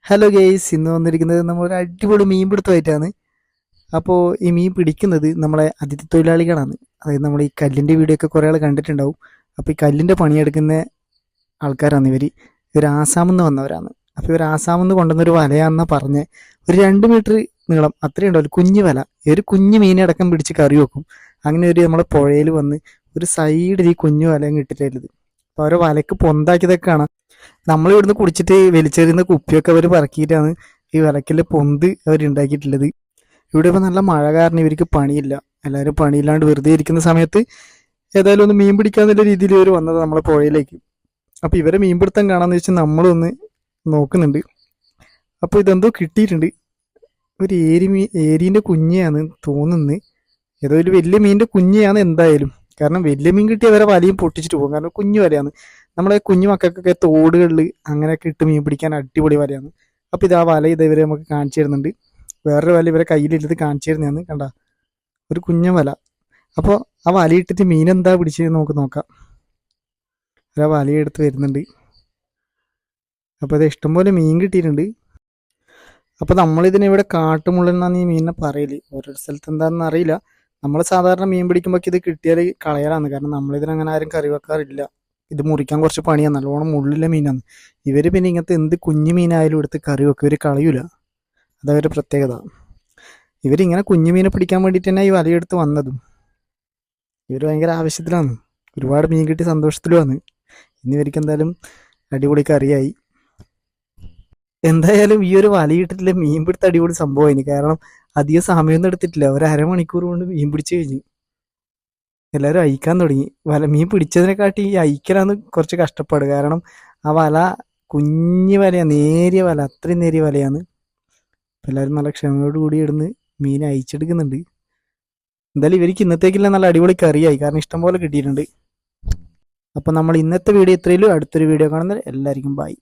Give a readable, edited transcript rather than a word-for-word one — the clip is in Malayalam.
ഹലോ ഗെയ്സ്, ഇന്ന് വന്നിരിക്കുന്നത് നമ്മളൊരു അടിപൊളി മീൻ പിടുത്തമായിട്ടാണ്. അപ്പോൾ ഈ മീൻ പിടിക്കുന്നത് നമ്മളെ അതിഥി തൊഴിലാളികളാണ്. അതായത് നമ്മൾ ഈ കല്ലിൻ്റെ വീഡിയോ ഒക്കെ കുറേ ആൾ കണ്ടിട്ടുണ്ടാവും. അപ്പോൾ ഈ കല്ലിൻ്റെ പണിയെടുക്കുന്ന ആൾക്കാരാണ് ഇവർ ആസാമിൽ നിന്ന് വന്നവരാണ്. അപ്പോൾ ഇവർ ആസാമിൽ നിന്ന് കൊണ്ടുവന്നൊരു വലയാണെന്ന് പറഞ്ഞ് ഒരു 2 മീറ്റർ നീളം അത്രയും ഉണ്ടാവില്ല, കുഞ്ഞു വല. ഒരു കുഞ്ഞു മീനടക്കം പിടിച്ച് കറി വെക്കും. അങ്ങനെ ഒരു നമ്മളെ പുഴയിൽ വന്ന് ഒരു സൈഡിൽ ഈ കുഞ്ഞു വലയും ഇട്ടിട്ടുള്ളത്. അപ്പോൾ അവരെ വലയ്ക്ക് പൊന്താക്കിയതൊക്കെ കാണാം. നമ്മളിവിടുന്ന് കുടിച്ചിട്ട് വലിച്ചെറിയുന്ന കുപ്പിയൊക്കെ അവർ പറക്കിയിട്ടാണ് ഈ വിലക്കിലെ പൊന്ത് അവരുണ്ടാക്കിയിട്ടുള്ളത്. ഇവിടെ ഇപ്പോൾ നല്ല മഴ കാരണം ഇവർക്ക് പണിയില്ല. എല്ലാവരും പണിയില്ലാണ്ട് വെറുതെ ഇരിക്കുന്ന സമയത്ത് ഏതായാലും ഒന്ന് മീൻ പിടിക്കാന്നുള്ള രീതിയിൽ ഇവർ വന്നത് നമ്മളെ പുഴയിലേക്ക്. അപ്പോൾ ഇവരെ മീൻപിടുത്തം കാണാമെന്ന് വെച്ചാൽ നമ്മളൊന്ന് നോക്കുന്നുണ്ട്. അപ്പോൾ ഇതെന്തോ കിട്ടിയിട്ടുണ്ട്. ഒരു ഏരീൻ്റെ കുഞ്ഞിയാന്ന് തോന്നുന്നത്. ഏതോ ഒരു വലിയ മീനിൻ്റെ കുഞ്ഞിയാണ് എന്തായാലും. കാരണം വലിയ മീൻ കിട്ടിയ വരെ വലയും പൊട്ടിച്ചിട്ട് പോകും. കാരണം കുഞ്ഞു വലയാണ്. നമ്മളെ കുഞ്ഞു മക്കൾക്കൊക്കെ തോടുകളിൽ അങ്ങനെയൊക്കെ ഇട്ട് മീൻ പിടിക്കാൻ അടിപൊളി വലയാണ്. അപ്പോൾ ഇത് ആ വല ഇവരെ നമുക്ക് കാണിച്ചു തരുന്നുണ്ട്. വേറൊരു വല ഇവരെ കയ്യിലിരുന്ന് കാണിച്ചു തരുന്നതാണ്. കണ്ട ഒരു കുഞ്ഞു വല. അപ്പോൾ ആ വലയിട്ടിട്ട് മീൻ എന്താ പിടിച്ചത് നമുക്ക് നോക്കാം. ആ വലയെടുത്ത് വരുന്നുണ്ട്. അപ്പോൾ ഇത് ഇഷ്ടംപോലെ മീൻ കിട്ടിയിട്ടുണ്ട്. അപ്പോൾ നമ്മളിതിനെ ഇവിടെ കാട്ടുമുള്ളൻ എന്നാണ് ഈ മീനിനെ പറയല്. ഓരോ സ്ഥലത്ത് എന്താണെന്ന് അറിയില്ല. നമ്മൾ സാധാരണ മീൻ പിടിക്കുമ്പോൾ ഇത് കിട്ടിയാൽ കളയലാണ്. കാരണം നമ്മളിതിനങ്ങനെ ആരും കറി വെക്കാറില്ല. ഇത് മുറിക്കാൻ കുറച്ച് പണിയാണ്, നല്ലോണം മുള്ളിലെ മീനാണ്. ഇവർ പിന്നെ ഇങ്ങനത്തെ എന്ത് കുഞ്ഞു മീനായാലും എടുത്ത് കറി വെക്കും. ഇവർ കളയൂല, അതവരുടെ പ്രത്യേകത. ഇവരിങ്ങനെ കുഞ്ഞു മീനെ പിടിക്കാൻ വേണ്ടിയിട്ട് തന്നെ ഈ വലയെടുത്ത് വന്നതും. ഇവർ ഭയങ്കര ആവശ്യത്തിലാണ്. ഒരുപാട് മീൻ കിട്ടിയ സന്തോഷത്തിലുമാണ്. ഇന്ന് ഇവർക്ക് എന്തായാലും അടിപൊളി കറിയായി. എന്തായാലും ഈ ഒരു വലയിട്ടിട്ടില്ല മീൻ പിടുത്ത അടിപൊളി സംഭവമായിന്. കാരണം അധികം സമയമൊന്നും എടുത്തിട്ടില്ല. ഒരു അരമണിക്കൂർ കൊണ്ട് മീൻ പിടിച്ച് കഴിഞ്ഞു. എല്ലാവരും അയക്കാൻ തുടങ്ങി. മീൻ പിടിച്ചതിനെക്കാട്ടി ഈ അയക്കലാണ് കുറച്ച് കഷ്ടപ്പാട്. കാരണം ആ വല കുഞ്ഞു വലയാണ്, നേരിയ വല, അത്രയും നേരിയ വലയാണ്. എല്ലാവരും നല്ല ക്ഷമയോട് കൂടി ഇടുന്ന് മീൻ അയച്ചെടുക്കുന്നുണ്ട്. എന്തായാലും ഇവർക്ക് ഇന്നത്തേക്കില്ല നല്ല അടിപൊളി കറിയായി. കാരണം ഇഷ്ടംപോലെ കിട്ടിയിട്ടുണ്ട്. അപ്പം നമ്മൾ ഇന്നത്തെ വീഡിയോ ഇത്രയുള്ളൂ. അടുത്തൊരു വീഡിയോ കാണുന്നത് എല്ലാവർക്കും ബൈ.